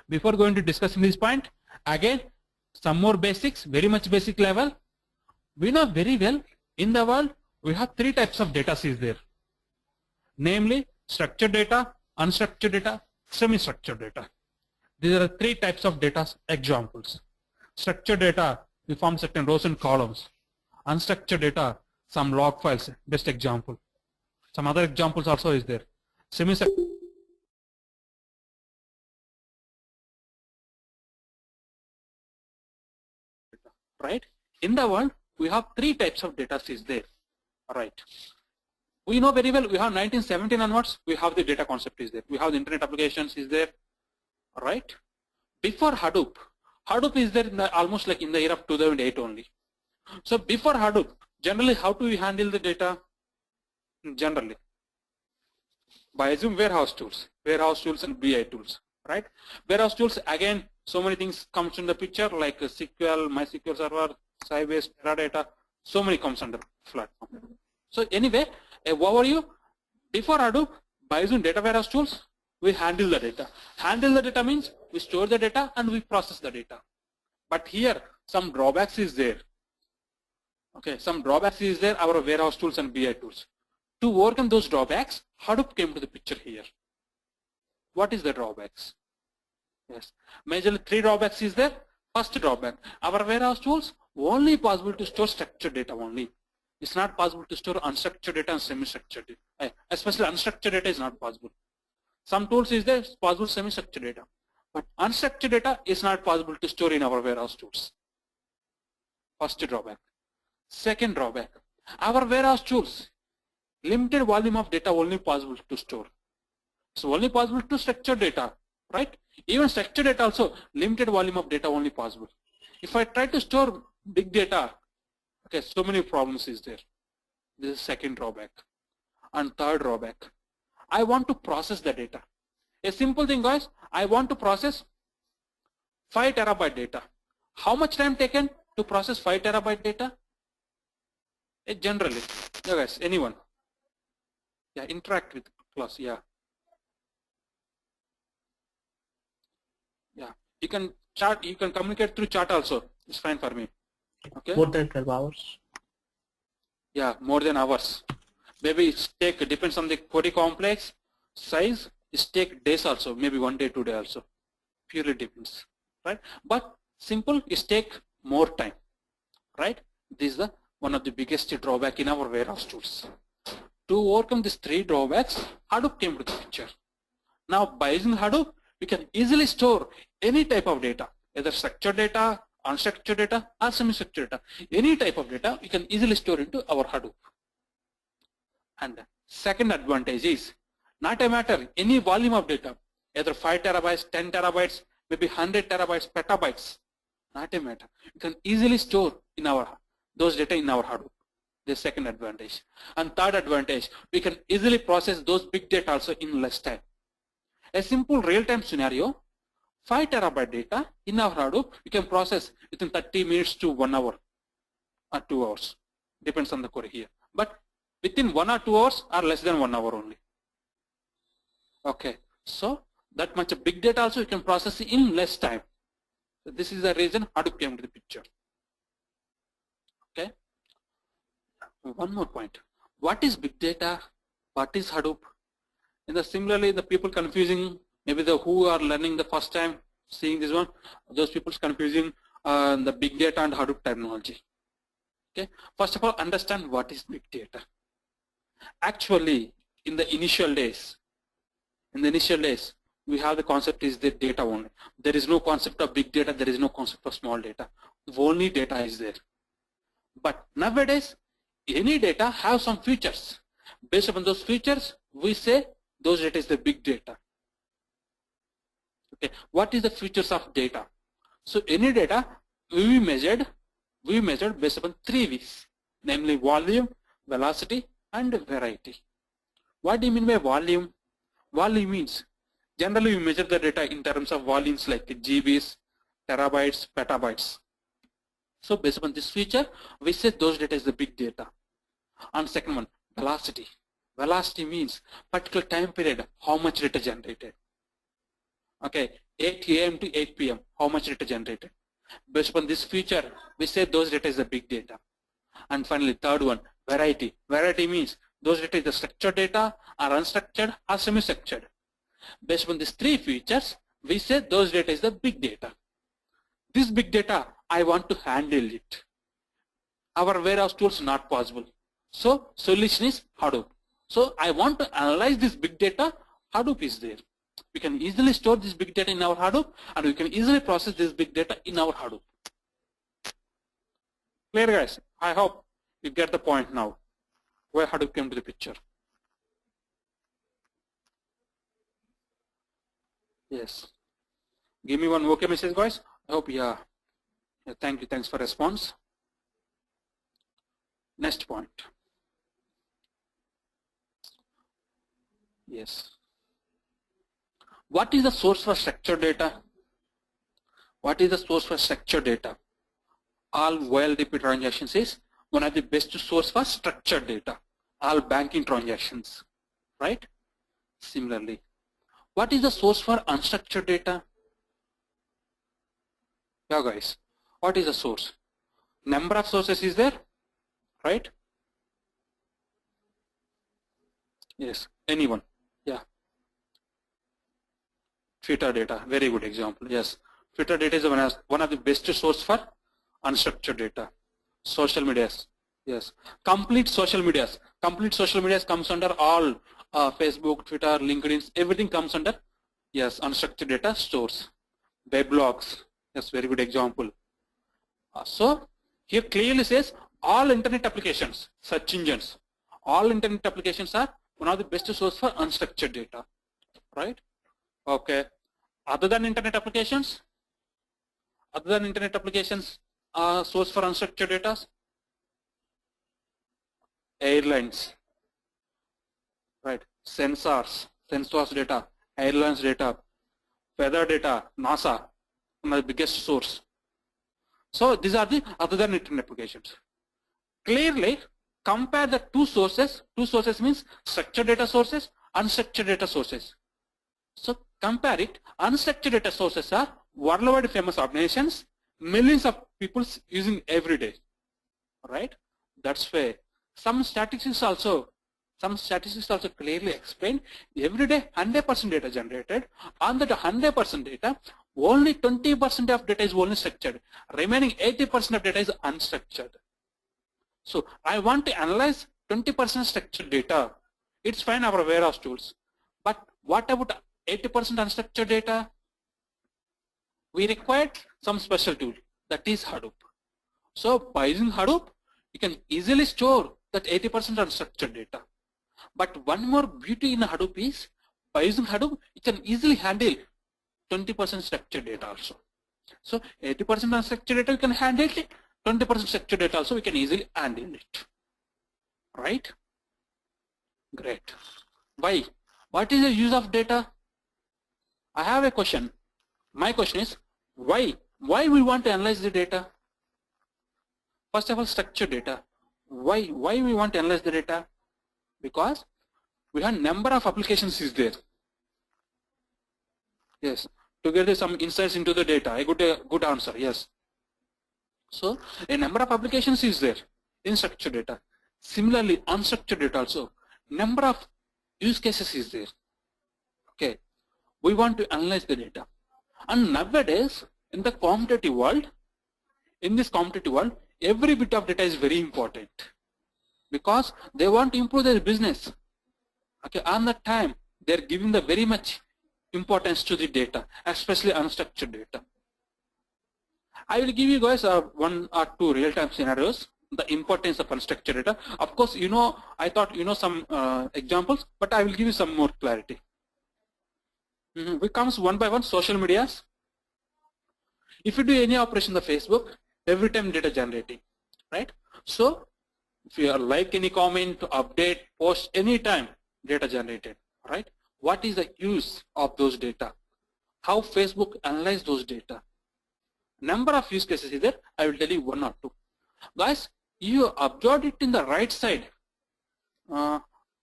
Before going to discussing this point, again, some more basics, very much basic level. We know very well in the world we have three types of data is there, namely structured data, unstructured data, semi-structured data. These are the three types of data examples. Structured data, we form certain rows and columns. Unstructured data, some log files, best example. Some other examples also is there. Semi-structured, right? In the world, we have three types of data is there, right? We know very well, we have 1917 onwards, we have the data concept is there. We have the internet applications is there, right? Before Hadoop, Hadoop is there in the, almost like in the year of 2008 only. So before Hadoop, generally how do we handle the data? Generally, by using warehouse tools and BI tools, right? Warehouse tools, again, so many things comes in the picture like SQL, MySQL Server, Sybase, Teradata, so many comes under platform. So anyway, a overview, before Hadoop, by using data warehouse tools, we handle the data. Handle the data means we store the data and we process the data. But here, some drawbacks is there. Okay, some drawbacks is there, our warehouse tools and BI tools. To overcome those drawbacks, Hadoop came to the picture here. What is the drawbacks? Yes, majorly three drawbacks is there. First drawback, our warehouse tools only possible to store structured data only. It's not possible to store unstructured data and semi-structured data. Especially unstructured data is not possible. Some tools is there, it's possible semi-structured data. But unstructured data is not possible to store in our warehouse tools. First drawback. Second drawback, our warehouse tools, limited volume of data only possible to store. So only possible to structured data, right? Even structured data also, limited volume of data only possible. If I try to store big data, okay, so many problems is there. This is second drawback. And third drawback, I want to process the data. A simple thing, guys, I want to process 5 terabyte data. How much time taken to process 5 terabyte data? Generally, yeah, guys, anyone? Yeah, interact with class, yeah. Yeah, you can chat, you can communicate through chat also. It's fine for me. Okay. More than 12 hours. Yeah, more than hours. Maybe it's take, depends on the query complex size, it's take days also, maybe 1 day, 2 days also. Purely depends, right? But simple is take more time, right? This is the one of the biggest drawback in our warehouse tools. To overcome these three drawbacks, Hadoop came to the picture. Now by using Hadoop, we can easily store any type of data, either structured data, unstructured data, or semi-structured data. Any type of data we can easily store into our Hadoop. And second advantage is, not a matter, any volume of data, either 5 terabytes, 10 terabytes, maybe 100 terabytes, petabytes, not a matter. You can easily store in our those data in our Hadoop. The second advantage. And third advantage, we can easily process those big data also in less time. A simple real-time scenario, 5 terabyte data in our Hadoop, we can process within 30 minutes to 1 hour or 2 hours. Depends on the query here. But within 1 or 2 hours or less than 1 hour only. Okay, so that much of big data also you can process in less time. So this is the reason Hadoop came to the picture. Okay. One more point. What is big data? What is Hadoop? And similarly, the people confusing, maybe the who are learning the first time seeing this one, those people confusing the big data and Hadoop terminology. Okay. First of all, understand what is big data. Actually, in the initial days, we have the concept is the data only. There is no concept of big data. There is no concept of small data. Only data is there. But nowadays, any data have some features. Based upon those features, we say those data is the big data. Okay, what is the features of data? So any data we measured based upon 3 V's, namely volume, velocity, and variety. What do you mean by volume? Volume means generally we measure the data in terms of volumes like GBs, terabytes, petabytes. So based upon this feature, we say those data is the big data. And second one, velocity. Velocity means particular time period, how much data generated. Okay, 8 a.m. to 8 p.m. how much data generated. Based upon this feature, we say those data is the big data. And finally, third one, variety. Variety means those data is the structured data or unstructured or semi-structured. Based on these three features, we say those data is the big data. This big data, I want to handle it. Our warehouse tools not possible. So solution is Hadoop. So I want to analyze this big data, Hadoop is there. We can easily store this big data in our Hadoop and we can easily process this big data in our Hadoop. Clear guys? I hope you get the point now where Hadoop came to the picture. Yes. Give me one okay message guys. I hope yeah. Thank you. Thanks for response. Next point. Yes. What is the source for structured data? What is the source for structured data? All OLTP transactions is one of the best source for structured data. All banking transactions, right? Similarly, what is the source for unstructured data? Yeah guys, what is the source? Number of sources is there, right? Yes, anyone? Yeah. Twitter data, very good example. Yes, Twitter data is one of the best source for unstructured data. Social medias, yes. Complete social medias comes under all Facebook, Twitter, LinkedIn, everything comes under, yes, unstructured data stores. Weblogs, yes, very good example. So here clearly says all internet applications, search engines, all internet applications are one of the best source for unstructured data, right? Okay. Other than internet applications, source for unstructured data, airlines, right? Sensors data, airlines data, weather data, NASA, one of the biggest source. So these are the other than internet applications. Clearly compare the two sources. Two sources means structured data sources, unstructured data sources. So compare it. Unstructured data sources are worldwide famous organizations, millions of people using every day, right? That's why some statistics also clearly explain every day 100% data generated. On that 100% data, only 20% of data is only structured. Remaining 80% of data is unstructured. So I want to analyze 20% structured data. It's fine our warehouse tools. But what about 80% unstructured data? We require some special tool, that is Hadoop. So by using Hadoop, you can easily store that 80% unstructured data. But one more beauty in Hadoop is, by using Hadoop, you can easily handle 20% structured data also. So 80% unstructured data you can handle it, 20% structured data also we can easily handle it, right? Great. Why? What is the use of data? I have a question. My question is, why? Why we want to analyze the data? First of all, structured data. Why we want to analyze the data? Because we have number of applications is there. Yes, to get some insights into the data. I got a good answer. Yes. So a number of applications is there in structured data. Similarly, unstructured data also, number of use cases is there. Okay, we want to analyze the data. And nowadays, in the competitive world, every bit of data is very important because they want to improve their business. Okay, on that time, they're giving the very much importance to the data, especially unstructured data. I will give you guys one or two real-time scenarios, the importance of unstructured data. Of course, you know, I thought you know some examples, but I will give you some more clarity. We comes one by one, social medias. If you do any operation on the Facebook, every time data generating, right? So if you like any comment, update, post, anytime data generated, right? What is the use of those data? How Facebook analyze those data? Number of use cases is there. I will tell you one or two. Guys, you observed it in the right side.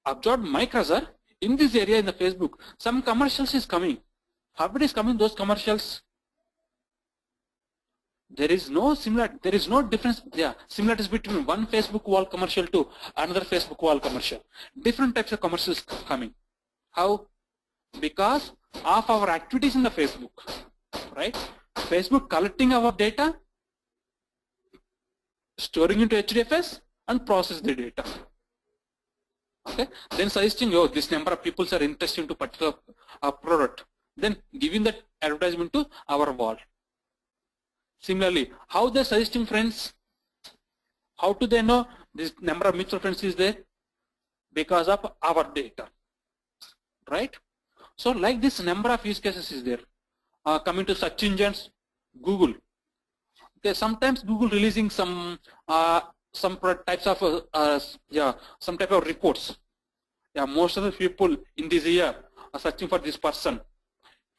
Observed my cursor in this area in the Facebook. Some commercials is coming. How it is coming those commercials? There is no difference. Yeah, similarities between one Facebook wall commercial to another Facebook wall commercial. Different types of commercials coming. How? Because of our activities in the Facebook, right? Facebook collecting our data, storing into HDFS, and process the data. Okay, then suggesting, oh, this number of people are interested into particular product, then giving that advertisement to our wall. Similarly, how they're suggesting friends? How do they know this number of mutual friends is there? Because of our data, right? So like this number of use cases is there. Coming to search engines, Google. Okay, sometimes Google releasing some types of some type of reports. Yeah, most of the people in this year are searching for this person.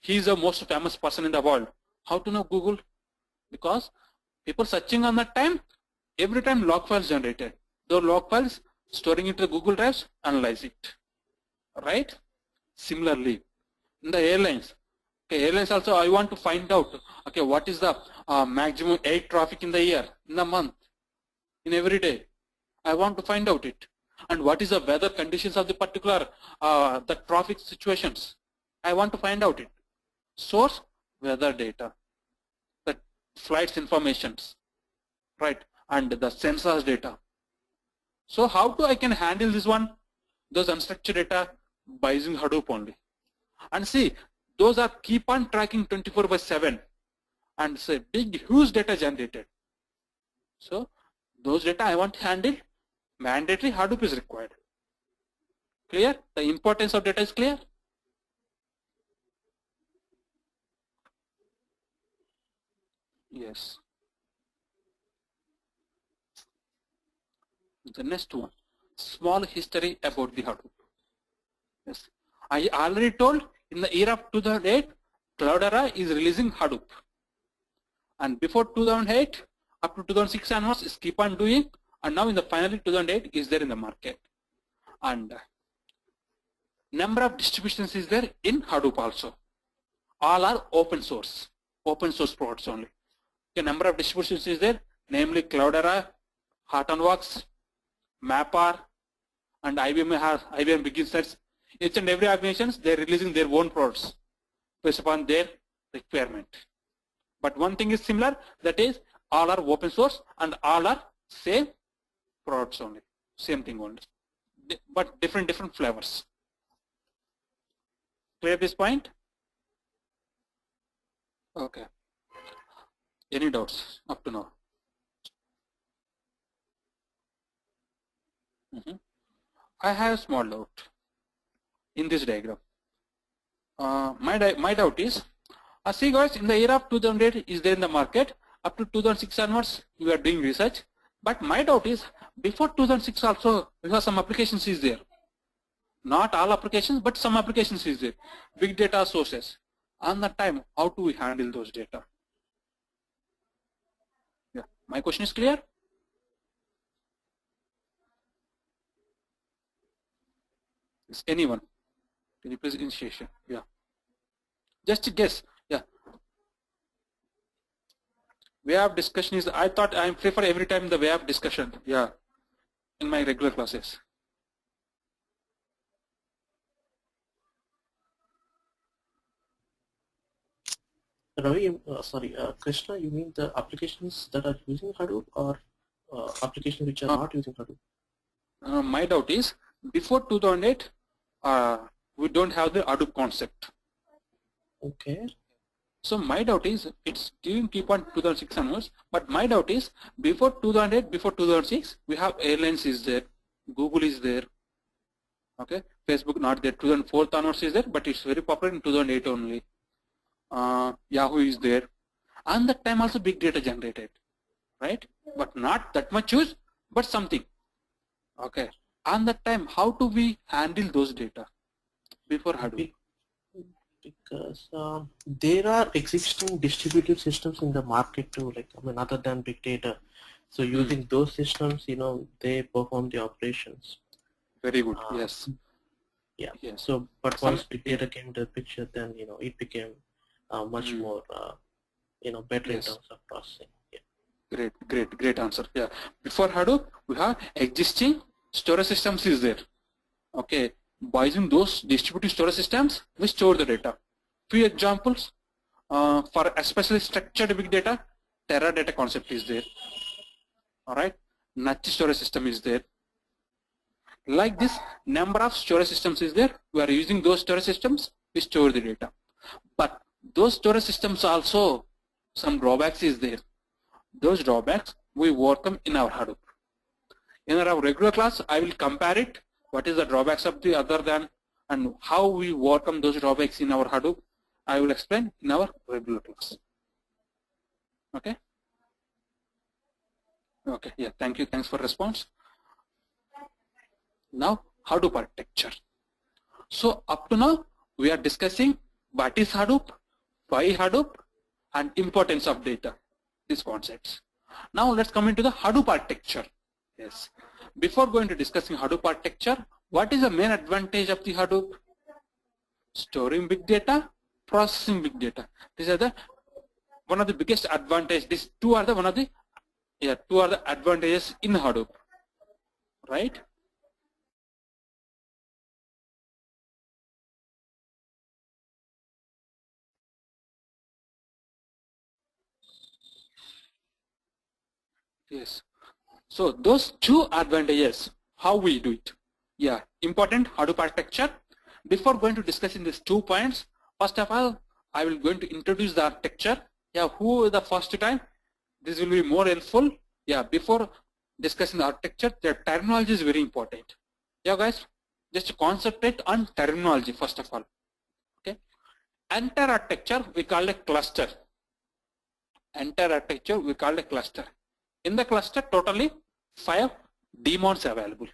He is the most famous person in the world. How to know Google? Because people searching on that time, every time log files generated. Those log files storing into the Google Drives, analyze it, right? Similarly, in the airlines, okay, airlines also I want to find out, okay, what is the maximum air traffic in the year, in the month, in every day. I want to find out it. And what is the weather conditions of the particular the traffic situations. I want to find out it. Source, weather data, the flights informations, right, and the sensors data. So how do I can handle this one? Those unstructured data by using Hadoop only. And see, those are keep on tracking 24/7 and say big huge data generated. So those data I want to handle, mandatory Hadoop is required. Clear? The importance of data is clear? Yes. The next one, small history about the Hadoop. Yes, I already told in the year of 2008, Cloudera is releasing Hadoop. And before 2008, up to 2006 onwards, is keep on doing. And now in the finally 2008 is there in the market. And number of distributions is there in Hadoop also. All are open source products only. The number of distributions is there, namely Cloudera, Hortonworks, Mapr, and IBM has IBM Big Insights. Each and every organizations they're releasing their own products based upon their requirement. But one thing is similar, that is all are open source and all are same products only, same thing only, but different flavors. Clear this point? Okay. Any doubts up to now? I have a small doubt in this diagram. My doubt is, see guys, in the year of 2008 is there in the market, up to 2006 onwards we are doing research, but my doubt is before 2006 also because some applications is there. Not all applications, but some applications is there. Big data sources. On that time, how do we handle those data? Yeah, my question is clear? Is anyone? Can you please initiation? Yeah. Just a guess. Yeah. Way of discussion is, I thought I prefer every time the way of discussion. Yeah. In my regular classes. Ravi, Krishna, you mean the applications that are using Hadoop or applications which are not using Hadoop? My doubt is, before 2008, we don't have the Hadoop concept. Okay. So my doubt is, it's doing keep on 2006 onwards, but my doubt is, before 2008, before 2006, we have airlines is there, Google is there, okay, Facebook not there, 2004 onwards is there, but it's very popular in 2008 only. Yahoo is there, and that time also big data generated, right? But not that much use, but something. Okay, and that time, how do we handle those data before Hadoop? Because there are existing distributed systems in the market too, like other than big data. So using those systems, they perform the operations. Very good. Yes. Yeah. Yes. So, but once big data came into the picture, then it became much more better in Yes. terms of processing. Yeah. Great answer. Yeah. Before Hadoop, we have existing storage systems is there. Okay. By using those distributed storage systems, we store the data. Few examples for especially structured big data, Teradata concept is there. All right. Nachi storage system is there. Like this, number of storage systems is there. We are using those storage systems. We store the data. But those storage systems also some drawbacks is there. Those drawbacks we work them in our Hadoop. In our regular class, I will compare it. What is the drawbacks of the other than and how we work on those drawbacks in our Hadoop. I will explain in our regular class. Okay. Okay. Yeah. Thank you. Thanks for response. Now Hadoop architecture. So up to now we are discussing what is Hadoop, why Hadoop, and importance of data. These concepts. Now let's come into the Hadoop architecture. Yes. Before going to discussing Hadoop architecture, what is the main advantage of the Hadoop? Storing big data, processing big data. These are the one of the biggest advantages. These two are the advantages in Hadoop, right? Yes. So those two advantages, how we do it? Yeah, important Hadoop architecture. Before going to discussing these 2 points, first of all, I will going to introduce the architecture. Yeah, who the first time? This will be more helpful. Yeah, before discussing the architecture, the terminology is very important. Yeah, guys, just concentrate on terminology first of all. Okay, entire architecture we call a cluster. Entire architecture we call a cluster. In the cluster, totally 5 daemons available.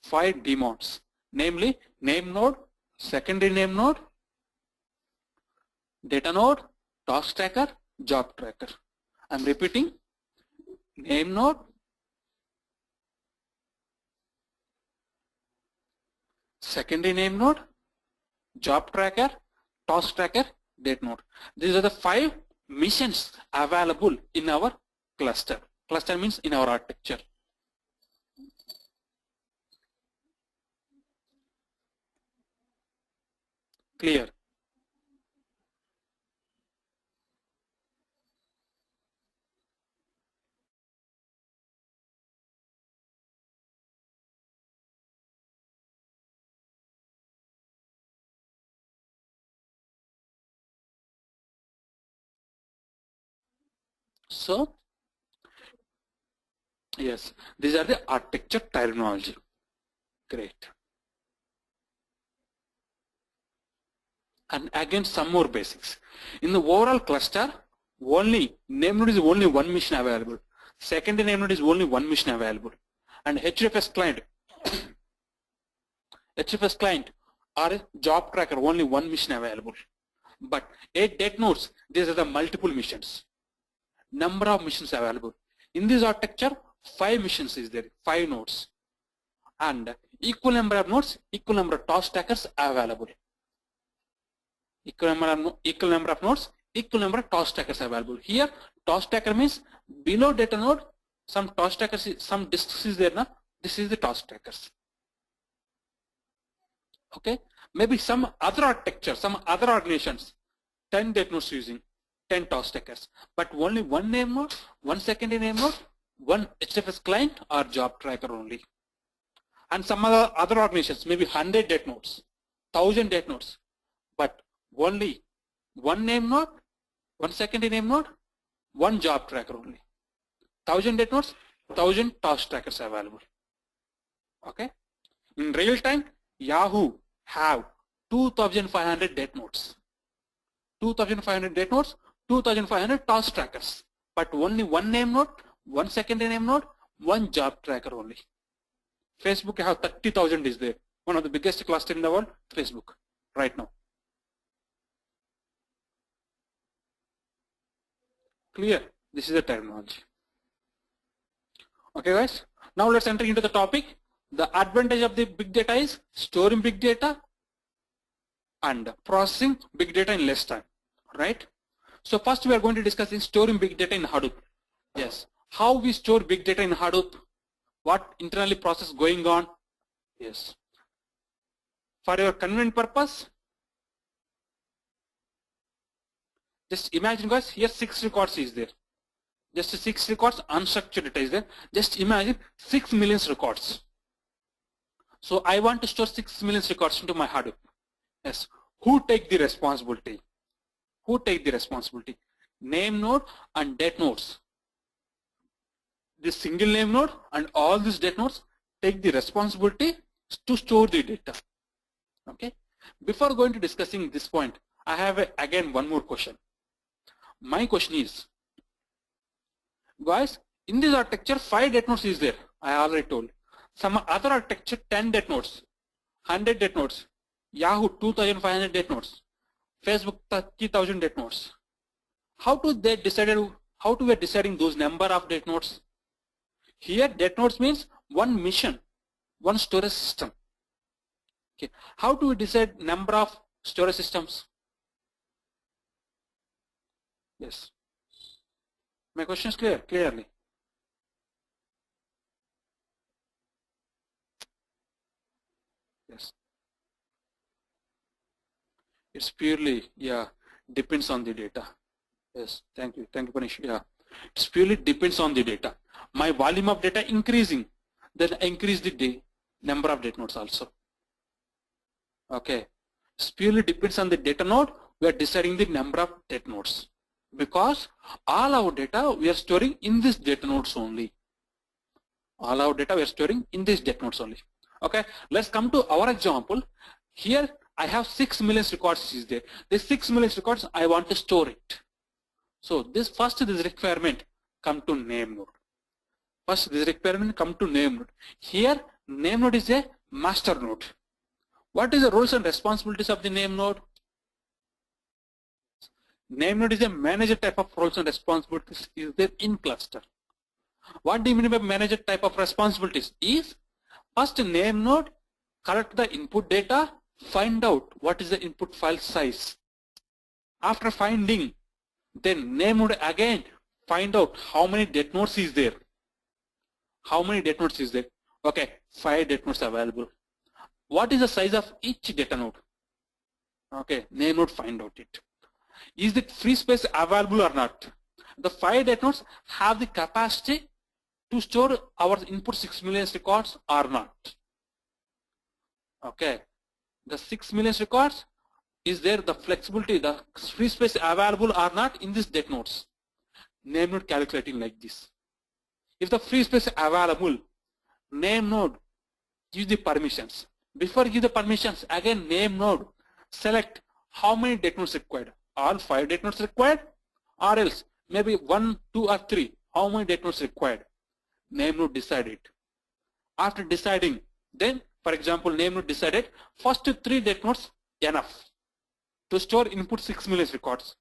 5 daemons, namely name node, secondary name node, data node, task tracker, job tracker. I'm repeating: name node, secondary name node, job tracker, task tracker, date node. These are the 5 missions available in our cluster. Cluster means in our architecture. Clear? So yes, these are the architecture terminology. Great. And again, some more basics. In the overall cluster, only name node is only one mission available. Secondary name node is only one mission available. And HDFS client, HDFS client or job tracker, only one mission available. But 8 date nodes, these are the multiple missions. Number of missions available. In this architecture, 5 missions is there, 5 nodes. And equal number of nodes, equal number of task trackers available. Equal number of nodes, equal number of task trackers available. Here, task tracker means below data node, some task trackers, some disks is there now. This is the task trackers. Okay, maybe some other architecture, some other organizations, 10 data nodes using 10 task trackers, but only one name node, one secondary name node, one HDFS client or job tracker only. And some other organizations, maybe 100 data nodes, 1000 data nodes, but only one name node, one secondary name node, one job tracker only. 1000 data nodes, 1000 task trackers available. Okay. In real time, Yahoo have 2500 data nodes. 2500 data nodes, 2500 task trackers, but only one name node, one secondary name node, one job tracker only. Facebook have 30,000 is there. One of the biggest cluster in the world, Facebook, right now. Clear? This is the terminology. Okay, guys. Now let's enter into the topic. The advantage of the big data is storing big data and processing big data in less time, right? So first we are going to discuss in storing big data in Hadoop. Yes, how we store big data in Hadoop, what internally process going on. Yes, for your convenient purpose, just imagine guys, here 6 records is there. Just 6 records, unstructured data is there. Just imagine 6 million records. So I want to store 6 million records into my Hadoop. Yes, who take the responsibility? Who take the responsibility? Name node and date nodes. This single name node and all these date nodes take the responsibility to store the data. Okay. Before going to discussing this point, I have again one more question. My question is, guys, in this architecture 5 date nodes is there. I already told. Some other architecture 10 date nodes, 100 date nodes, Yahoo 2500 date nodes, Facebook 30,000 date nodes. How do we deciding those number of date nodes? Here date nodes means one mission, one storage system. Okay. How do we decide number of storage systems? Yes. My question is clear, clearly. Yes. It's purely, yeah, depends on the data. Yes, thank you, Panish. Yeah, it's purely depends on the data. My volume of data increasing, then I increase the number of data nodes also. Okay, it's purely depends on the data node. We are deciding the number of data nodes because all our data we are storing in this data nodes only. All our data we are storing in this data nodes only. Okay, let's come to our example. Here I have 6 million records is there. This 6 million records I want to store it. So this requirement come to name node. First this requirement come to name node. Here name node is a master node. What is the roles and responsibilities of the name node? Name node is a manager type of roles and responsibilities is there in cluster. What do you mean by manager type of responsibilities? Is first name node collect the input data, find out what is the input file size. After finding, then name node again find out how many date nodes is there. How many date nodes is there? Okay, 5 date nodes available. What is the size of each data node? Okay, name node find out it. Is the free space available or not? The 5 data nodes have the capacity to store our input 6 million records or not? Okay, the 6 million records, is there the flexibility, the free space available or not in these data nodes? Name node calculating like this. If the free space available, name node give the permissions. Before give the permissions, again name node select how many data nodes required. All 5 data nodes required, or else maybe 1, 2 or 3. How many data nodes required? Name node decide it. After deciding, then for example name node decided first 3 data nodes enough to store input 6 million records.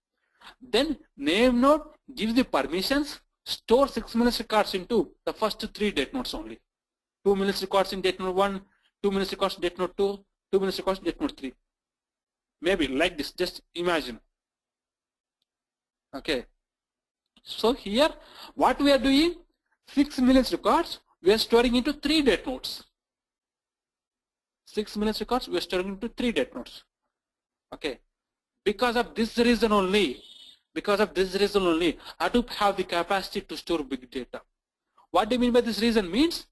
Then name node gives the permissions, store 6 million records into the first 3 data nodes only. 2 million records in data node 1, 2 million records in data node 2, 2 million records in data node 3. Maybe like this, just imagine. Okay. So here what we are doing, 6 million records we are storing into 3 data nodes. 6 million records we are storing into 3 data nodes. Okay. Because of this reason only, Hadoop have the capacity to store big data. What do you mean by this reason? Means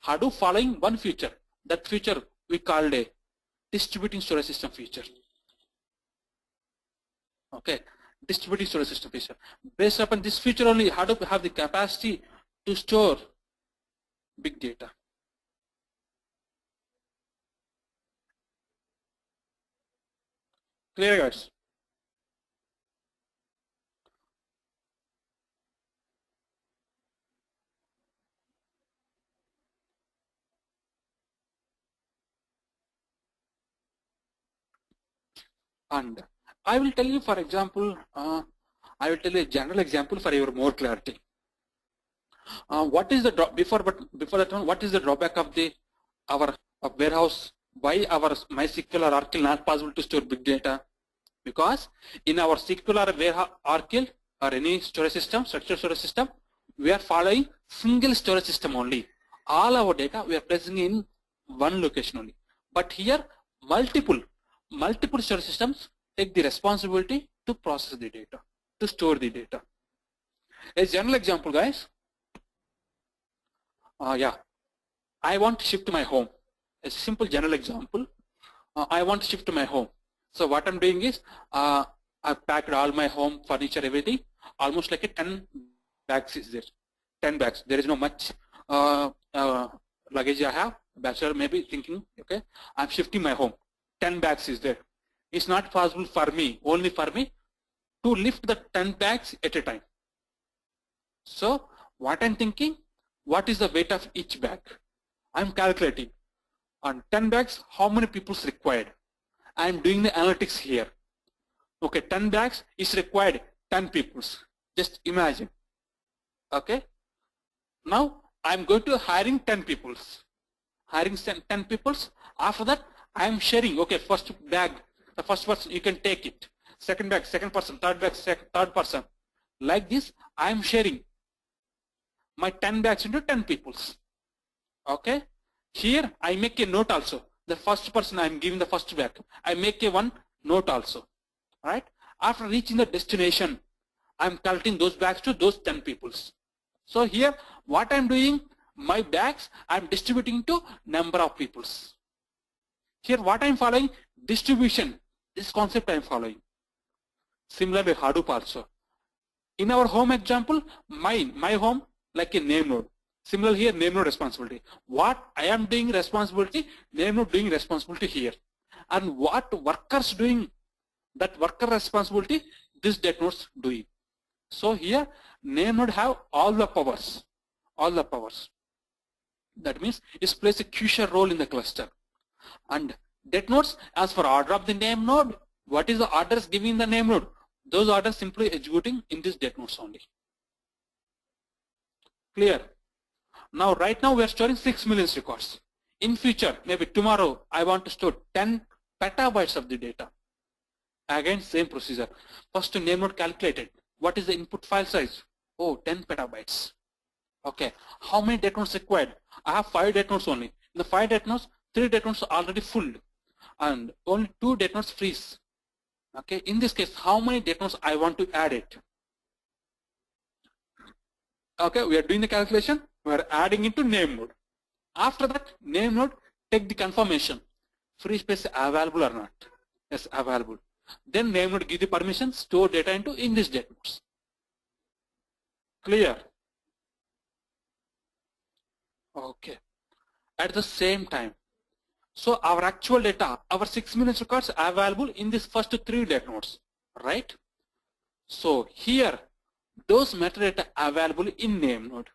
Hadoop following one feature. That feature we called a distributing storage system feature. Okay, distributing storage system feature. Based upon this feature only, Hadoop have the capacity to store big data. Clear, guys? And I will tell you, for example, I will tell you a general example for your more clarity. What is the before that one? What is the drawback of the our warehouse, why our MySQL or Oracle not possible to store big data? Because in our SQL or warehouse, Oracle or any storage system, structured storage system, we are following single storage system only. All our data we are placing in one location only. But here multiple storage systems take the responsibility to process the data, to store the data. A general example, guys. I want to shift to my home. A simple general example. I want to shift to my home. So what I'm doing is I've packed all my home furniture, everything. Almost like a 10 bags is there. 10 bags. There is no much luggage I have. Bachelor maybe thinking, okay, I'm shifting my home. 10 bags is there. It's not possible for me, only for me, to lift the 10 bags at a time. So what I'm thinking, what is the weight of each bag? I'm calculating. On 10 bags, how many people is required? I'm doing the analytics here. Okay, 10 bags is required 10 people. Just imagine. Okay. Now I'm going to hiring 10 people. Hiring 10 people. After that, I'm sharing. Okay, first bag, the first person you can take it. Second bag, second person. Third bag, third person. Like this, I'm sharing my 10 bags into 10 people. Okay. Here I make a note also. The first person I'm giving the first bag. I make a one note also. Right. After reaching the destination, I'm collecting those bags to those 10 people. So here, what I'm doing, my bags, I'm distributing to number of people. Here, what I'm following, distribution. This concept I'm following. Similarly, Hadoop also. In our home example, my home like a name node. Similarly here, name node responsibility. What I am doing responsibility, name node doing responsibility here. And what workers doing, that worker responsibility, this data nodes doing. So here, name node have all the powers. All the powers. That means it plays a crucial role in the cluster. And data nodes, as for order of the name node, what is the orders giving the name node? Those orders simply executing in this data nodes only. Clear? Now, right now we are storing 6 million records. In future, maybe tomorrow, I want to store 10 petabytes of the data. Again, same procedure. First, name node calculated. What is the input file size? Oh, 10 petabytes. Okay. How many data nodes required? I have 5 data nodes only. In the 5 data nodes, 3 data nodes are already full, and only 2 data nodes freeze. Okay. In this case, how many data nodes I want to add it? Okay, we are doing the calculation. We are adding into name node. After that, name node take the confirmation. Free space available or not? Yes, available. Then name node give the permission, store data into in this data nodes. Clear? Okay. At the same time, so our actual data, our 6 million records are available in this first 3 data nodes, right? So here, those metadata available in name node.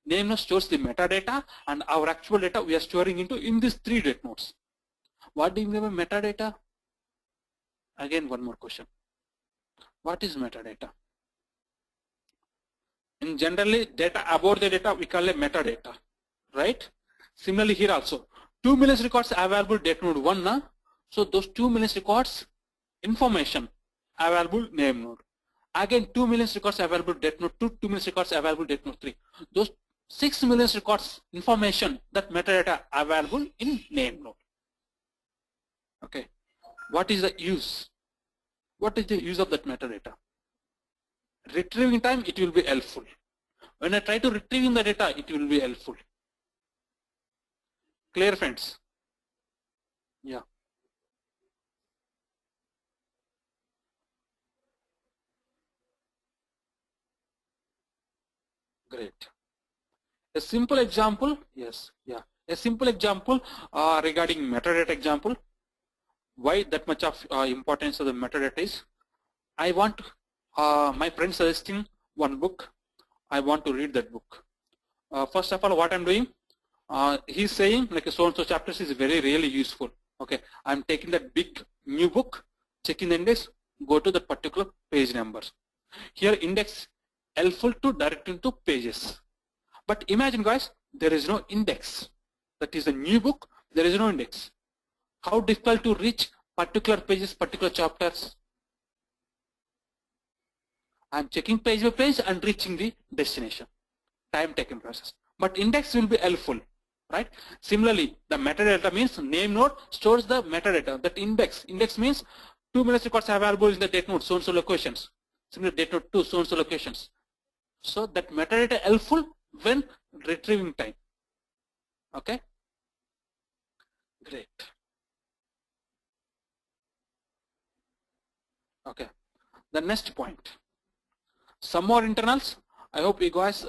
Name node stores the metadata, and our actual data we are storing into in these 3 data nodes. What do you mean by metadata? Again, one more question. What is metadata? In generally, data about the data we call it metadata, right? Similarly here also, 2 million records available data node 1 na? So those 2 million records information available name node. Again, 2 million records available data node 2, 2 million records available data node 3. Those 6 million records information, that metadata available in name node. Okay. What is the use? What is the use of that metadata? Retrieving time, it will be helpful. When I try to retrieving the data, it will be helpful. Clear, friends? Yeah. Great. A simple example, yes, yeah. A simple example regarding metadata example. Why that much of importance of the metadata is, I want my friend suggesting one book. I want to read that book. First of all, what I'm doing, he's saying like a so-and-so chapters is very really useful. Okay, I'm taking that big new book, checking the index, go to the particular page numbers. Here index helpful to direct into pages. But imagine guys, there is no index. that is a new book, there is no index. How difficult to reach particular pages, particular chapters? I'm checking page by page and reaching the destination. Time taken process. But index will be helpful, right? Similarly, the metadata means name node stores the metadata. That index means 2 minutes records available in the date node, so and so locations. Similarly, date node 2, so and so locations. So that metadata helpful when retrieving time. Okay? Great. Okay. The next point. Some more internals. I hope you guys,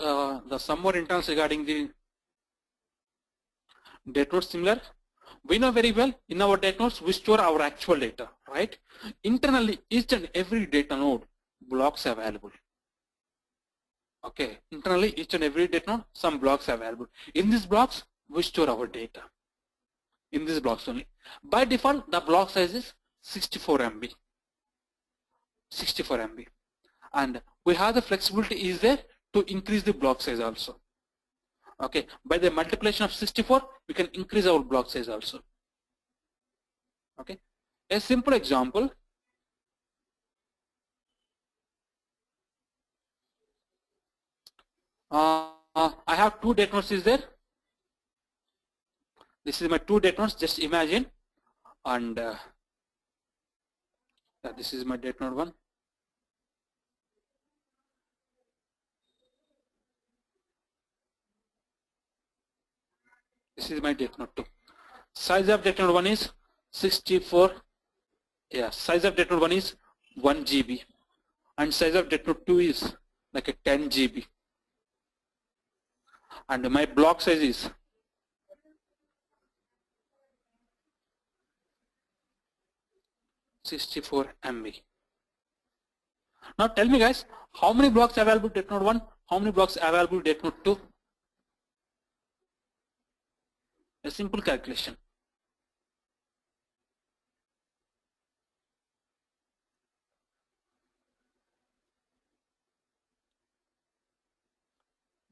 some more internals regarding the date nodes similar. We know very well in our date nodes we store our actual data, right? Internally, each and every data node blocks available. Okay, internally each and every data node some blocks available. In these blocks we store our data. In these blocks only. By default, the block size is 64 MB. 64 MB. And we have the flexibility is there to increase the block size also. Okay, by the multiplication of 64, we can increase our block size also. Okay, a simple example. I have 2 date nodes is there. This is my 2 date nodes, just imagine. And this is my date node 1. This is my date node 2. Size of date node 1 is 64. Yeah, size of date node 1 is 1 GB. And size of date node 2 is like a 10 GB. And my block size is 64 MB. Now tell me guys, how many blocks available date node 1? How many blocks available date node 2? A simple calculation.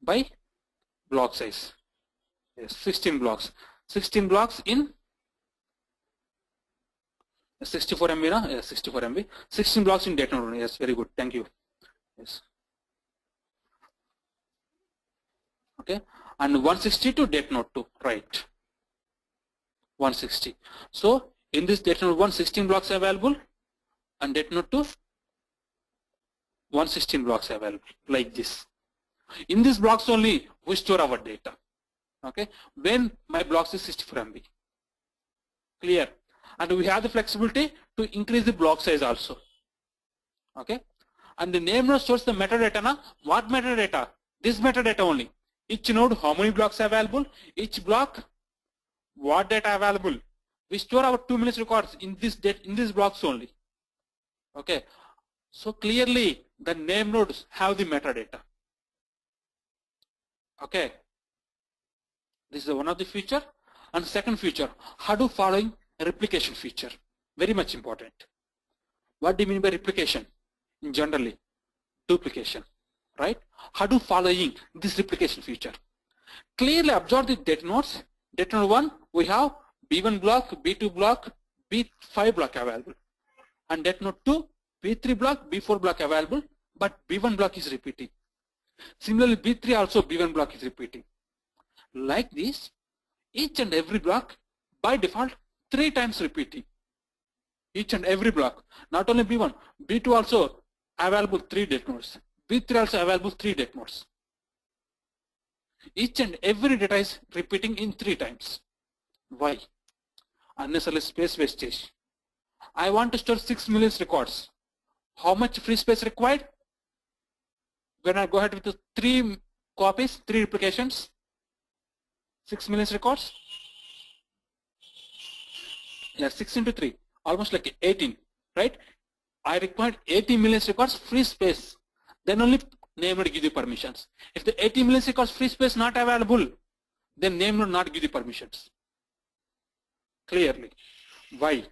By block size. Yes, 16 blocks. 16 blocks in 64 MB, no? Yes, 64 MB. 16 blocks in date node 1. Yes, very good. Thank you. Yes. Okay. And 160 to date node 2. Right. 160. So in this date node 1, 16 blocks available, and date node 2, 116 blocks available, like this. In these blocks only we store our data. Okay, when my blocks is 64 MB. Clear? And we have the flexibility to increase the block size also. Okay, and the name node stores the metadata. Now, what metadata? This metadata only. Each node, how many blocks available? Each block, what data available? We store our 2 minutes records in this date, in these blocks only. Okay, so clearly the name nodes have the metadata. Okay, this is one of the feature. And second feature, Hadoop following replication feature, very much important. What do you mean by replication? Generally, duplication, right? Hadoop following this replication feature. Clearly observe the data nodes. Data node 1, we have B1 block, B2 block, B5 block available. And data node 2, B3 block, B4 block available, but B1 block is repeating. Similarly, B3 also B1 block is repeating. Like this, each and every block by default 3 times repeating. Each and every block, not only B1, B2 also available 3 date nodes, B3 also available 3 date nodes. Each and every data is repeating in 3 times. Why? Unnecessary space wastage. I want to store 6 million records. How much free space required? When I go ahead with the 3 copies, 3 replications, 6 million records. Yeah, 6 into 3, almost like 18, right? I required 80 million records free space. Then only name node give you permissions. If the 80 million records free space not available, then name node not give you permissions. Clearly. Why?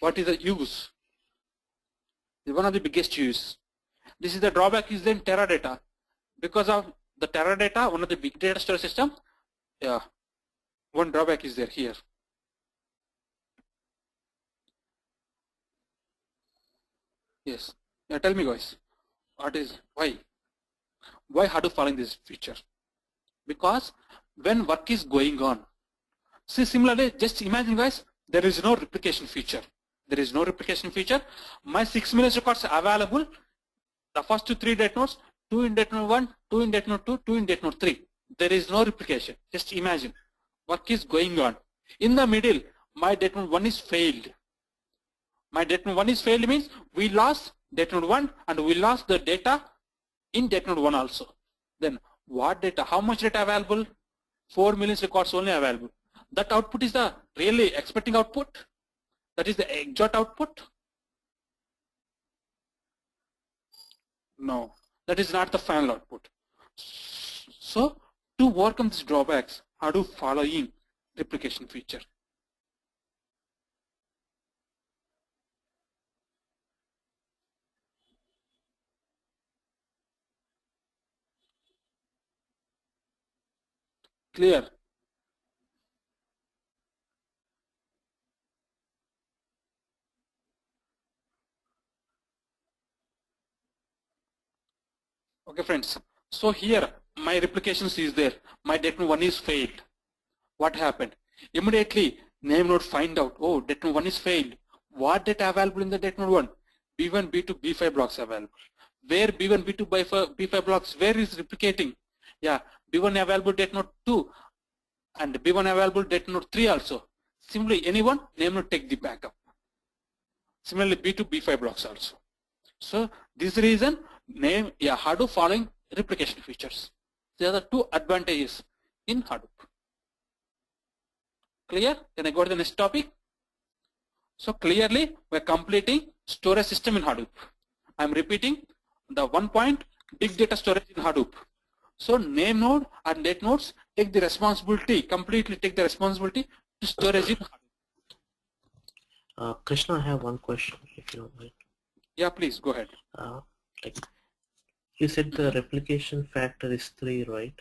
What is the use? One of the biggest use. This is the drawback is then Teradata. Because of the Teradata, one of the big data storage system, yeah, one drawback is there here. Yes. Yeah, tell me guys, why Hadoop following this feature? Because when work is going on, see, similarly, just imagine guys, there is no replication feature. There is no replication feature. My 6 million records are available. The first 3 date nodes, 2 in date node 1, 2 in date node 2, 2 in date node 3. There is no replication. Just imagine, work is going on. In the middle, my date node 1 is failed. My date node 1 is failed means we lost date node 1 and we lost the data in date node 1 also. Then what data, how much data available? 4 million records only available. That output is the really expecting output. That is the exact output. No, that is not the final output. So to overcome these drawbacks, Hadoop following replication feature. Clear? Okay friends, so here my replications is there, my date node 1 is failed. What happened? Immediately name node find out, oh, date node 1 is failed. What data available in the date node 1? B1, B2, B5 blocks available. Where B1, B2, B5 blocks, where is replicating? Yeah, B1 available date node 2 and B1 available date node 3 also. Similarly, anyone, name node take the backup. Similarly, B2, B5 blocks also. So this reason, Hadoop following replication features. There are the 2 advantages in Hadoop. Clear? Then I go to the next topic. So clearly, we're completing storage system in Hadoop. I'm repeating the 1 point, big data storage in Hadoop. So name node and date nodes take the responsibility, completely take the responsibility to storage in Hadoop. Krishna, I have one question, if you don't mind. Yeah, please go ahead. Like you said, the replication factor is 3, right?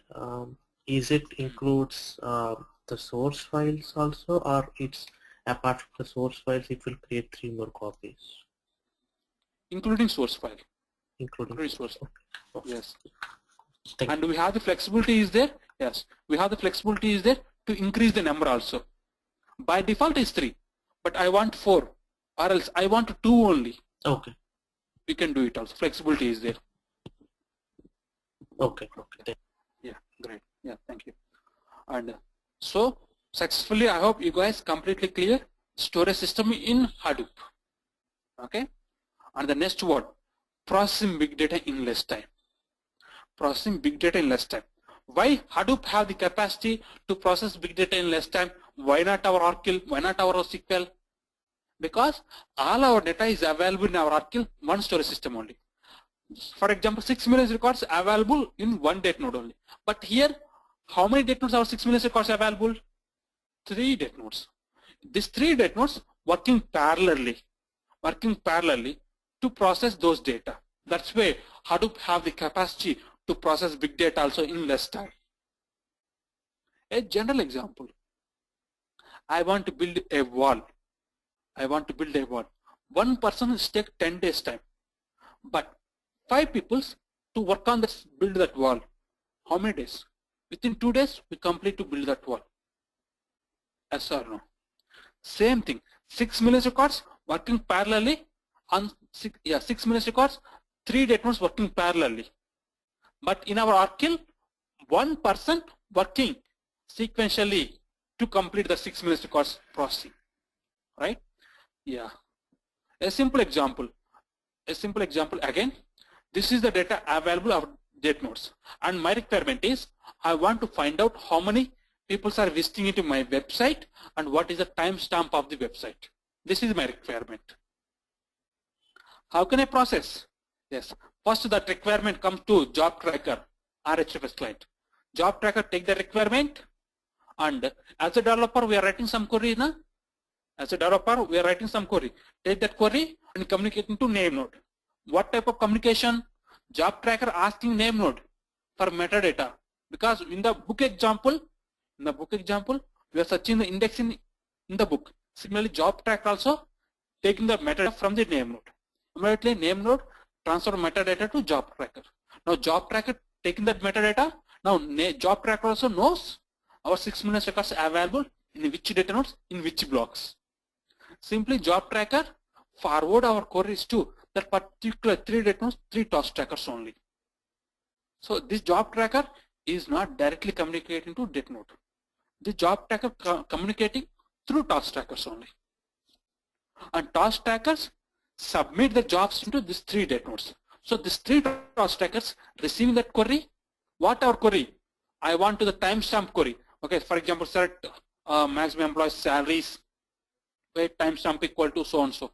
Is it includes the source files also, or it's apart from the source files, it will create 3 more copies? Including source file. Including source file. Okay. Yes. And we have the flexibility is there. Yes, we have the flexibility is there to increase the number also. By default is 3, but I want 4, or else I want 2 only. Okay. We can do it also. Flexibility is there. Okay. Yeah, great. Yeah, thank you. And so successfully, I hope you guys completely clear storage system in Hadoop. Okay. And the next word, processing big data in less time. Processing big data in less time. Why Hadoop have the capacity to process big data in less time? Why not our Oracle? Why not our SQL? Because all our data is available in our Oracle one storage system only. For example, 6 million records available in one date node only. But here, how many date nodes are 6 million records available? 3 date nodes. These 3 date nodes working parallelly to process those data. That's why Hadoop have the capacity to process big data also in less time. A general example. I want to build a wall. One person will take 10 days time, but 5 people to work on this, build that wall. How many days? Within 2 days, we complete to build that wall. Yes or no? Same thing. 6 million records working parallelly on 6 million records, 3 date nodes working parallelly. But in our Oracle, 1 person working sequentially to complete the 6 million records processing. Right? Yeah. A simple example again. This is the data available of date nodes, and my requirement is I want to find out how many people are visiting into my website and what is the timestamp of the website. This is my requirement. How can I process? Yes. First, that requirement comes to job tracker, RHFS client. Job tracker take the requirement, and as a developer, we are writing some query. Take that query and communicate into name node. What type of communication? Job tracker asking name node for metadata, because in the book example, We are searching the index in the book. Similarly, job tracker also taking the metadata from the name node. Immediately name node transfer metadata to job tracker. Now job tracker taking that metadata. Now job tracker also knows our 6 million records are available in which data nodes, in which blocks. Simply job tracker forward our queries to that particular 3 data nodes, 3 task trackers only. So this job tracker is not directly communicating to data node. The job tracker communicating through task trackers only. And task trackers submit the jobs into these 3 data nodes. So these 3 task trackers receiving that query. What our query? I want to the timestamp query. Okay, for example, select maximum employee salaries, where timestamp equal to so and so.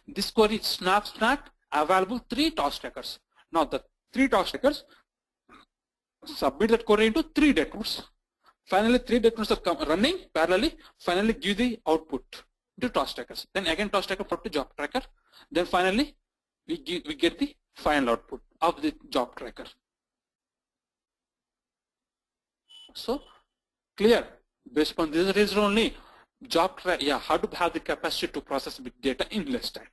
This query is not available 3 task trackers. Now the 3 task trackers submit that query into 3 data nodes. Finally, 3 data nodes are running parallelly. Finally, give the output to task trackers. Then again, task tracker put to job tracker. Then finally, we get the final output of the job tracker. So clear. Based upon this reason only, job tracker, yeah, how to have the capacity to process big data in less time.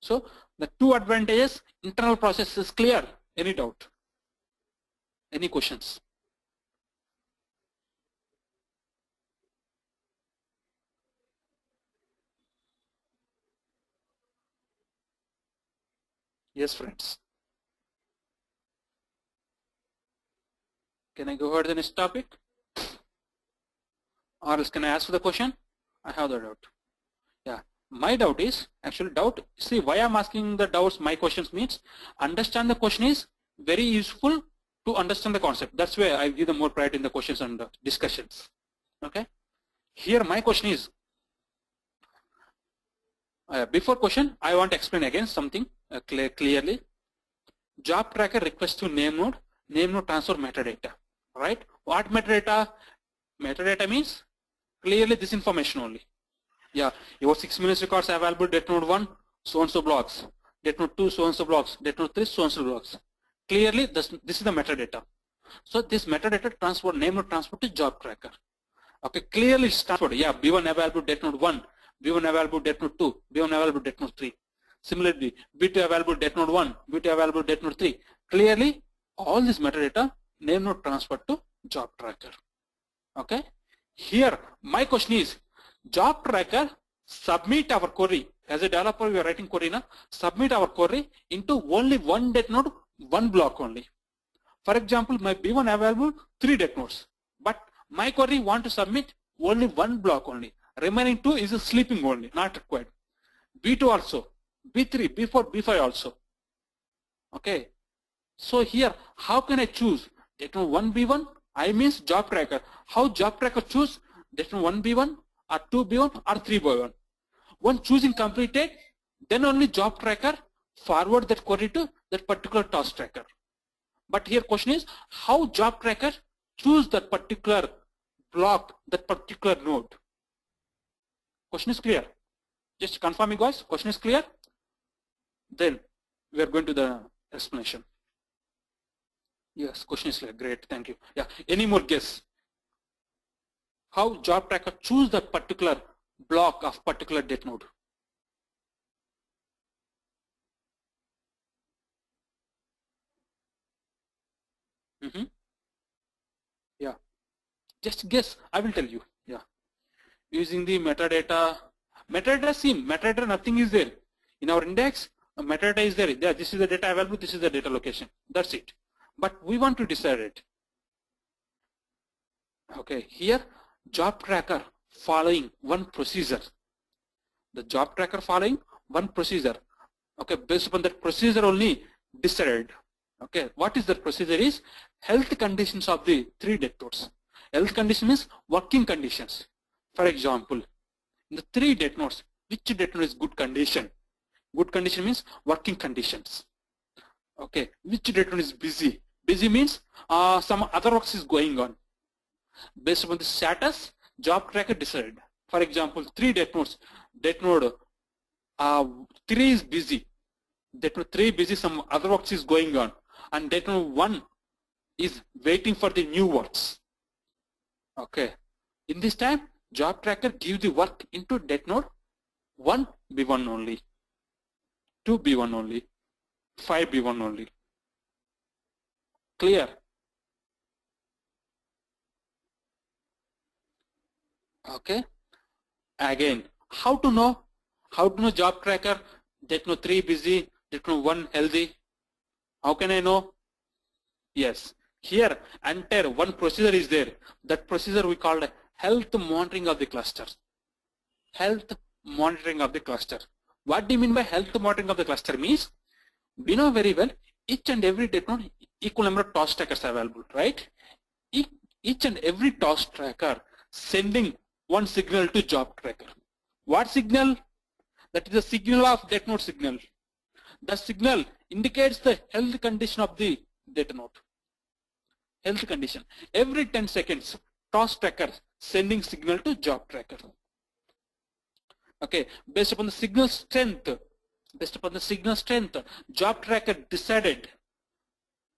So the 2 advantages, internal process is clear. Any doubt? Any questions? Yes, friends. Can I go ahead to the next topic? Or else can I ask for the question? I have the doubt. Yeah, my doubt is, actually doubt, see why I'm asking the doubts, my questions means, understand the question is very useful to understand the concept. That's why I give the more priority in the questions and the discussions. Okay. Here my question is, before question, I want to explain again something clearly. Job tracker request to name node transfer metadata, right? What metadata? Metadata means clearly this information only. Yeah, your 6 million records available, data node 1, so and so blocks, data node 2, so and so blocks, data node 3, so and so blocks. Clearly this is the metadata. So this metadata transfer, name node transfer to job tracker. Okay, clearly it's transferred. Yeah, B1 available, data node 1, B1 available, data node 2, B1 available, data node 3. Similarly, B2 available, data node 1, B2 available, data node 3. Clearly all this metadata name node transferred to job tracker. Okay. Here my question is, job tracker submit our query. As a developer, we are writing query now. Submit our query into only one data node, one block only. For example, my B1 available 3 data nodes, but my query want to submit only one block only. Remaining 2 is a sleeping only, not required. B2 also, B3, B4, B5 also. Okay. So here, how can I choose data node 1 B1? I means job tracker. How job tracker choose data node 1 B1 or 2 B1 or 3 B1? When choosing completed, then only job tracker forward that query to that particular task tracker. But here question is, how job tracker choose that particular block, that particular node? Question is clear. Just confirm me guys, question is clear? Then we are going to the explanation. Yes, question is clear, great, thank you. Yeah, any more guess? How job tracker choose that particular block of particular data node? Yeah, just guess, I will tell you. Yeah, using the metadata. Metadata, see, metadata nothing is there. In our index, metadata is there. Yeah, this is the data available, this is the data location. That's it. But we want to decide it. Okay, here job tracker following one procedure. The job tracker following one procedure. Okay, based upon that procedure only decided. Okay, what is that procedure is? Health conditions of the 3 data nodes. Health condition means working conditions. For example, in the 3 data nodes, which data node is good condition? Good condition means working conditions. Okay, which data node is busy? Busy means some other works is going on. Based upon the status, job tracker decided. For example, 3 data nodes. Data node 3 is busy. Data node 3 busy, some other works is going on. And data node 1 is waiting for the new works. Okay. In this time, job tracker gives the work into date node 1 B1 only, 2 B1 only, 5 B1 only. Clear? Okay. Again, how to know job tracker, date node 3 busy, date node 1 healthy? How can I know? Yes, here entire one procedure is there. That procedure we call health monitoring of the cluster. Health monitoring of the cluster. What do you mean by health monitoring of the cluster? Means we know very well each and every date node equal number of task trackers available, right? Each and every task tracker sending one signal to job tracker. What signal? That is the signal of date node signal. The signal indicates the health condition of the data node. Health condition. Every 10 seconds, task tracker sending signal to job tracker. Okay, based upon the signal strength, job tracker decided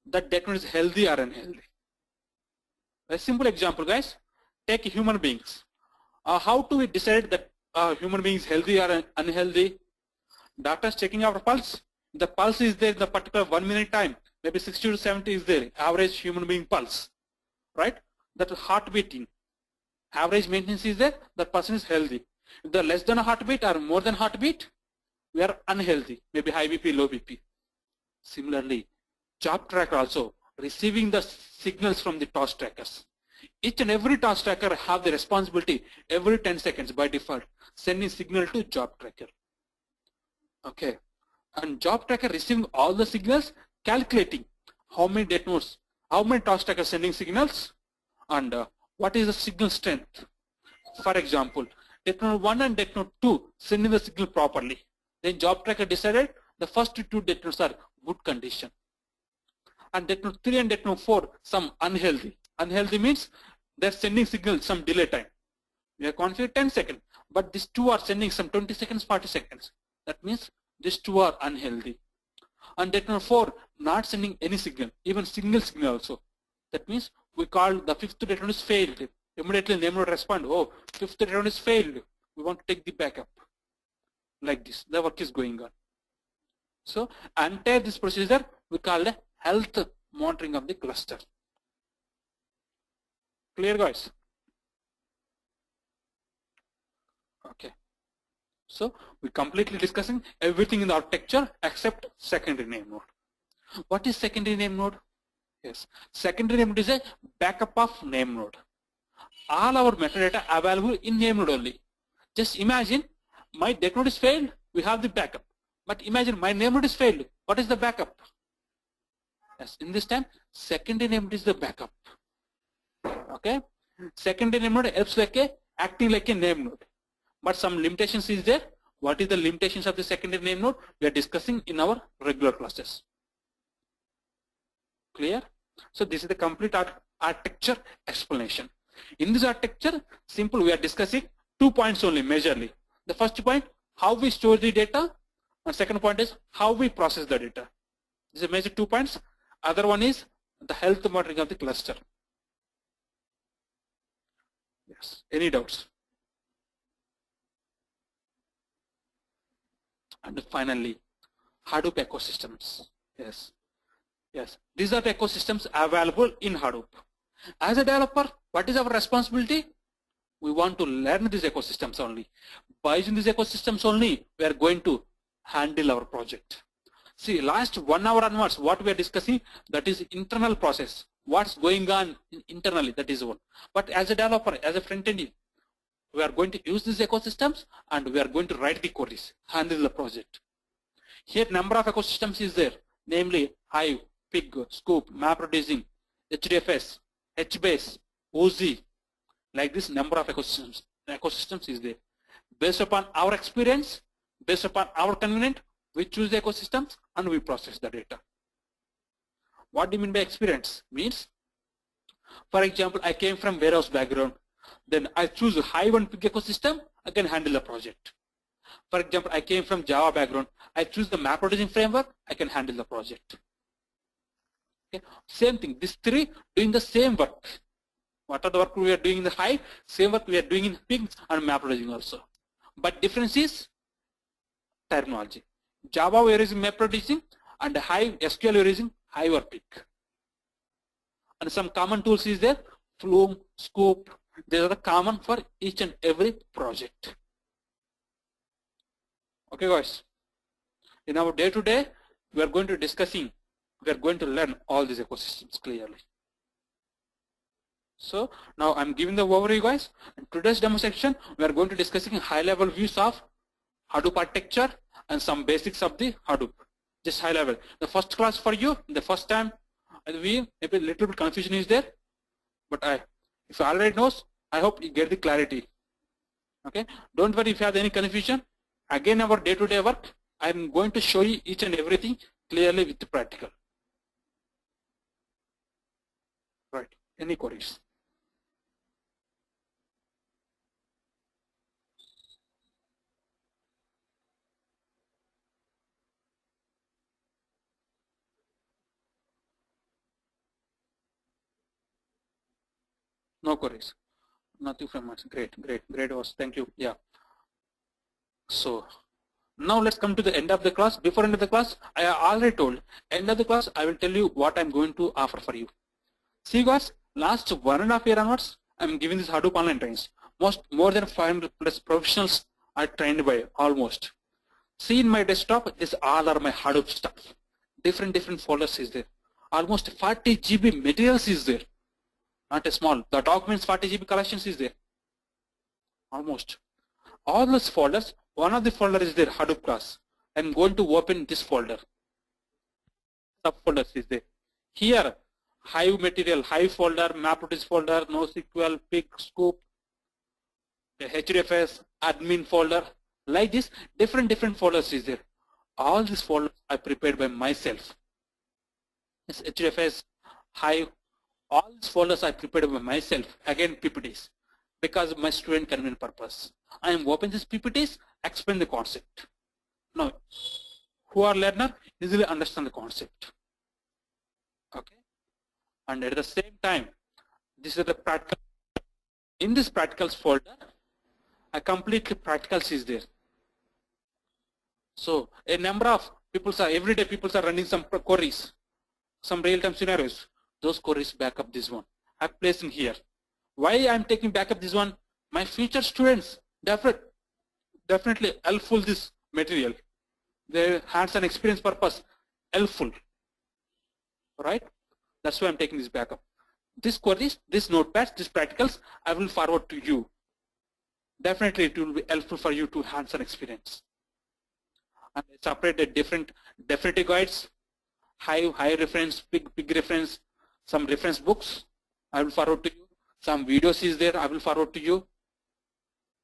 that data node is healthy or unhealthy. A simple example, guys. Take human beings. How do we decide that human beings healthy or unhealthy? Doctors checking our pulse. The pulse is there in the particular 1 minute time. Maybe 60 to 70 is there, average human being pulse, right? That heart beating, average maintenance is there, that person is healthy. If they're less than a heartbeat or more than heartbeat, we are unhealthy, maybe high BP, low BP. Similarly, job tracker also receiving the signals from the task trackers. Each and every task tracker have the responsibility every 10 seconds by default, sending signal to job tracker. Okay, and job tracker receiving all the signals, calculating how many date nodes, how many task trackers sending signals, and what is the signal strength. For example, date node 1 and date node 2 sending the signal properly. Then job tracker decided the first two date nodes are good condition. And date node 3 and date node 4 some unhealthy. Unhealthy means they're sending signal some delay time. We are configured 10 seconds, but these two are sending some 20 seconds, 40 seconds. That means these two are unhealthy. And date node 4 not sending any signal, even single signal also. That means we call the fifth date node is failed. Immediately name node respond, oh, fifth date node is failed. We want to take the backup. Like this, the work is going on. So entire this procedure we call the health monitoring of the cluster. Clear, guys? Okay. So we completely discussing everything in the architecture except secondary name node. What is secondary name node? Yes, secondary name node is a backup of name node. All our metadata available in name node only. Just imagine my date node is failed, we have the backup. But imagine my name node is failed. What is the backup? Yes, in this time, secondary name node is the backup. Okay, secondary name node helps acting like a name node. But some limitations is there. What is the limitations of the secondary name node? We are discussing in our regular classes. Clear? So this is the complete architecture explanation. In this architecture, simple, we are discussing 2 points only majorly. The first point, how we store the data, and second point is how we process the data. These are major 2 points. Other one is the health monitoring of the cluster. Yes. Any doubts? And finally, Hadoop ecosystems. Yes. Yes. These are the ecosystems available in Hadoop. As a developer, what is our responsibility? We want to learn these ecosystems only. By using these ecosystems only, we are going to handle our project. See, last 1 hour onwards, what we are discussing, that is internal process. What's going on internally, that is one. But as a developer, as a front-end, we are going to use these ecosystems and we are going to write the queries, handle the project. Here, number of ecosystems is there, namely Hive, Pig, Scoop, MapReducing, HDFS, HBase, OZ. Like this, number of ecosystems is there. Based upon our experience, based upon our convenience, we choose the ecosystems and we process the data. What do you mean by experience? Means, for example, I came from warehouse background. Then I choose Hive and Pig ecosystem, I can handle the project. For example, I came from Java background. I choose the MapReducing framework, I can handle the project. Okay. Same thing, these three doing the same work. What are the work we are doing in the Hive? Same work we are doing in Pig and MapReducing also. But difference is terminology. Java we are using MapReducing, and Hive SQL we are using Hive or Pig. And some common tools is there, Flume, Scoop. They are the common for each and every project. Okay, guys. In our day-to-day, we are going to learn all these ecosystems clearly. So now I'm giving the overview, guys. In today's demo section, we are going to discussing high-level views of Hadoop architecture and some basics of the Hadoop. Just high level. The first class for you, the first time, maybe a little bit confusion is there, but if you already knows, I hope you get the clarity. Okay, don't worry if you have any confusion. Again, our day-to-day work, I'm going to show you each and everything clearly with the practical. Right? Any queries? No queries. Nothing from us. Great. Was thank you. Yeah. So now let's come to the end of the class. Before end of the class, I already told end of the class I will tell you what I'm going to offer for you. See, guys, last 1.5 years onwards, I'm giving this Hadoop online trainings. More than 500 plus professionals are trained by almost. See in my desktop, this all are my Hadoop stuff. Different folders is there. Almost 40 GB materials is there. Not a small. The documents 40 GB collections is there. Almost. All those folders, one of the folder is there, Hadoop class. I'm going to open this folder. Subfolders is there. Here, Hive material, Hive folder, MapReduce folder, NoSQL, Pig, Scoop, the HDFS, admin folder. Like this, different folders is there. All these folders I prepared by myself. This HDFS, Hive, all these folders I prepared by myself. Again, PPTs, because of my student convenient purpose. I am open these PPTs, explain the concept. Now, who are learner easily understand the concept. Okay, and at the same time, this is the practical. In this practicals folder, a completely practicals is there. So a number of people are everyday people are running some queries, some real-time scenarios. Those queries backup this one. I placed in here. Why I'm taking backup this one? My future students definitely helpful this material. Their hands-on experience purpose helpful. Right? That's why I'm taking this backup. This queries, this notepads, this practicals, I will forward to you. Definitely it will be helpful for you to hands-on experience. And I separated different definitive guides, high reference, big reference, some reference books I will forward to you. Some videos is there, I will forward to you.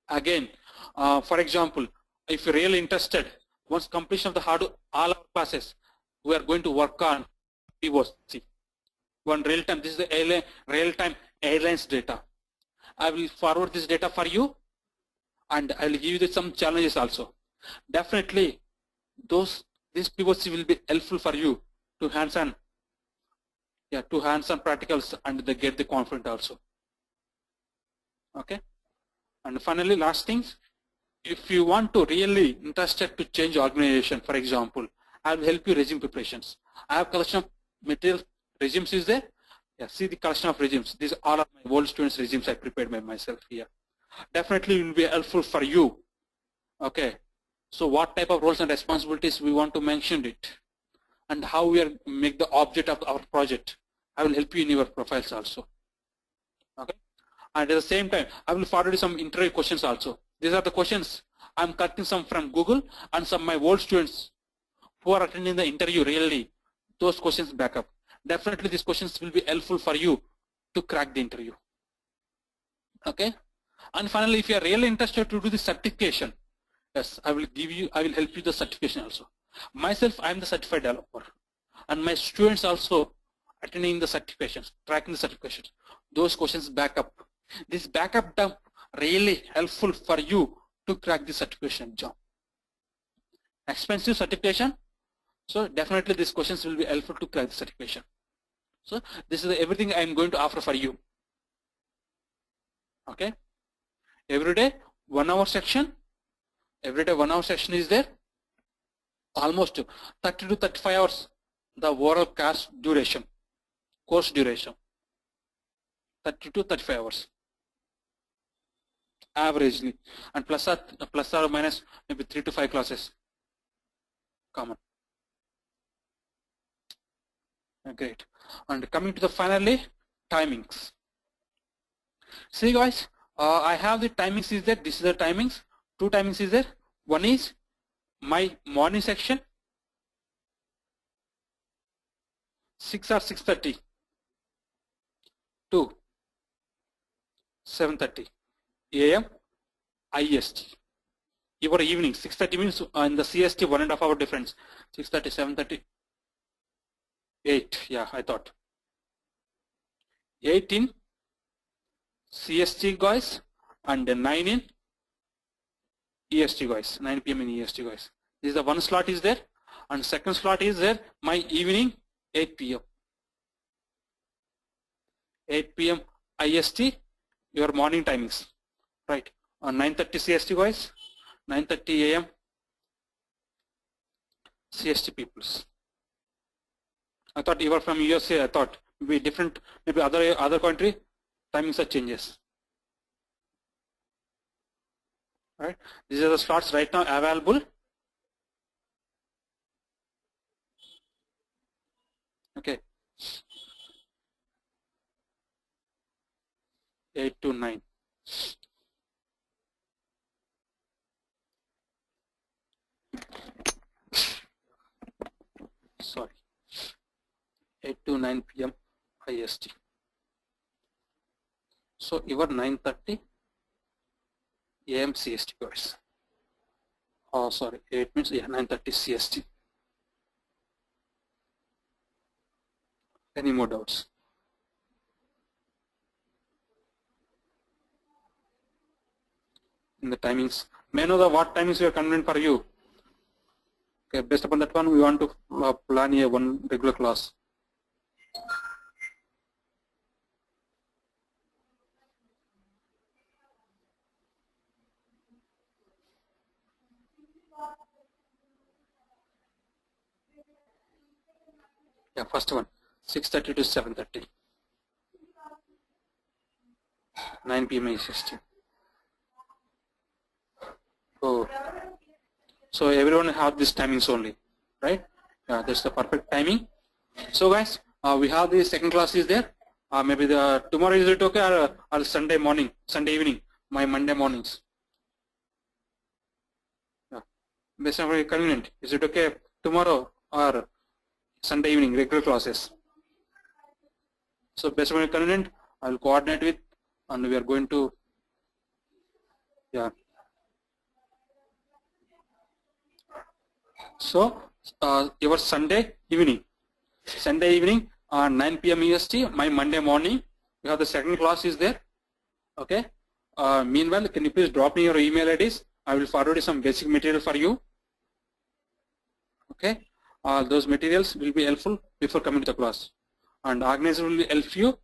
Again, for example, if you're really interested, once completion of the Hadoop, all our classes, we are going to work on POC. One real-time, this is the real-time airlines data. I will forward this data for you, and I will give you some challenges also. Definitely, this POC will be helpful for you to hands-on, practicals, and they get the confidence also. Okay, and finally, last things, if you want to really interested to change organization, for example, I will help you resume preparations. I have collection of material resumes is there. Yeah, see the collection of resumes. These are all of my old students' resumes I prepared by myself here. Definitely will be helpful for you. Okay, so what type of roles and responsibilities we want to mention it, and how we are make the object of our project. I will help you in your profiles also. Okay, and at the same time, I will forward you some interview questions also. These are the questions. I'm cutting some from Google and some of my old students who are attending the interview really. Those questions back up. Definitely these questions will be helpful for you to crack the interview. Okay. And finally, if you are really interested to do the certification, yes, I will help you the certification also. Myself, I am the certified developer, and my students also attending the certifications, tracking the certifications. Those questions back up. This backup dump really helpful for you to crack the certification job. Expensive certification, so definitely these questions will be helpful to crack the certification. So this is everything I am going to offer for you. Okay, every day 1 hour section. Every day 1 hour section is there. Almost 30 to 35 hours the overall course duration. 30 to 35 hours averagely, and plus or minus maybe 3 to 5 classes common. Great. And coming to the finally timings. See guys, I have the timings is there. This is the timings. 2 timings is there. One is my morning section, 6 or 6:30 to 7:30 a.m. IST. Your evening 6:30 means in the CST 1.5 hour difference. 6:30, 7:30, 8. Yeah, I thought 8 in CST guys and 9 in EST guys. 9 p.m. in EST guys. This is the one slot is there, and second slot is there. My evening 8 p.m. 8 p.m. IST. Your morning timings, right? On 9:30 CST guys, 9:30 a.m. CST peoples. I thought you were from USA. I thought maybe different, maybe other country timings are changes. Right? These are the slots right now available. Okay. 8 to 9. Sorry. 8 to 9 p.m. IST. So your 9:30 a.m. CST guys. Oh, sorry. 8 means 9:30 CST. Any more doubts? In the timings. May I know what timings we are convenient for you? Okay, based upon that one, we want to plan a one regular class. Yeah, first one, 6:30 to 7:30, 9 p.m. EST. Oh, so everyone have this timings only, right? Yeah, that's the perfect timing. So guys, we have the second class is there. Maybe the tomorrow is it okay, or Sunday morning, Sunday evening, my Monday mornings. Yeah, based on very convenient. Is it okay tomorrow or Sunday evening regular classes? So based on very convenient, I will coordinate with, and we are going to, yeah. So your Sunday evening 9 p.m. EST, my Monday morning, we have the second class is there. Okay. Meanwhile, can you please drop me your email IDs? I will forward some basic material for you. Okay. Those materials will be helpful before coming to the class, and organizer will help you.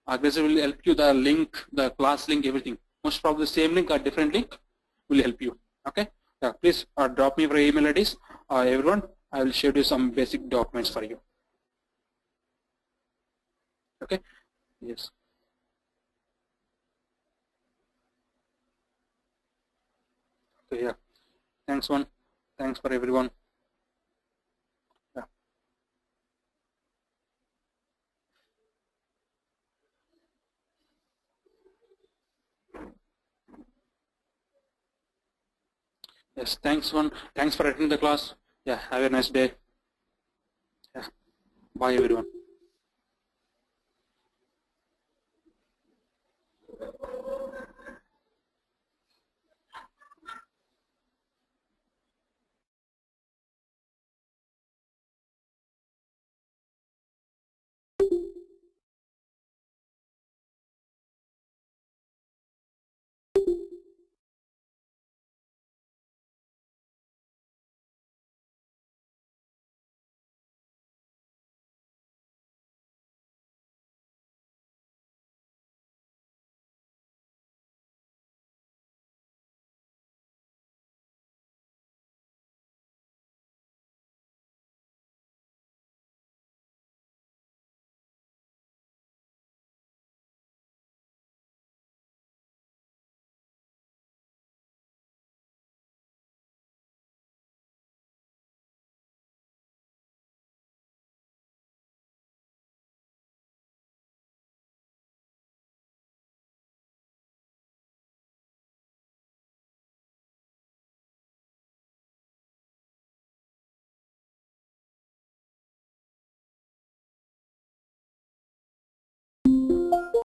Organizer will help you the link, the class link, everything. Most probably the same link or different link will help you. Okay. Yeah, please drop me your email IDs. Everyone, I will share you some basic documents for you. Okay. Yes. Okay. Yeah. Thanks one. Thanks for everyone. Yeah. Yes. Thanks one. Thanks for attending the class. Yeah. Have a nice day. Yeah. Bye everyone.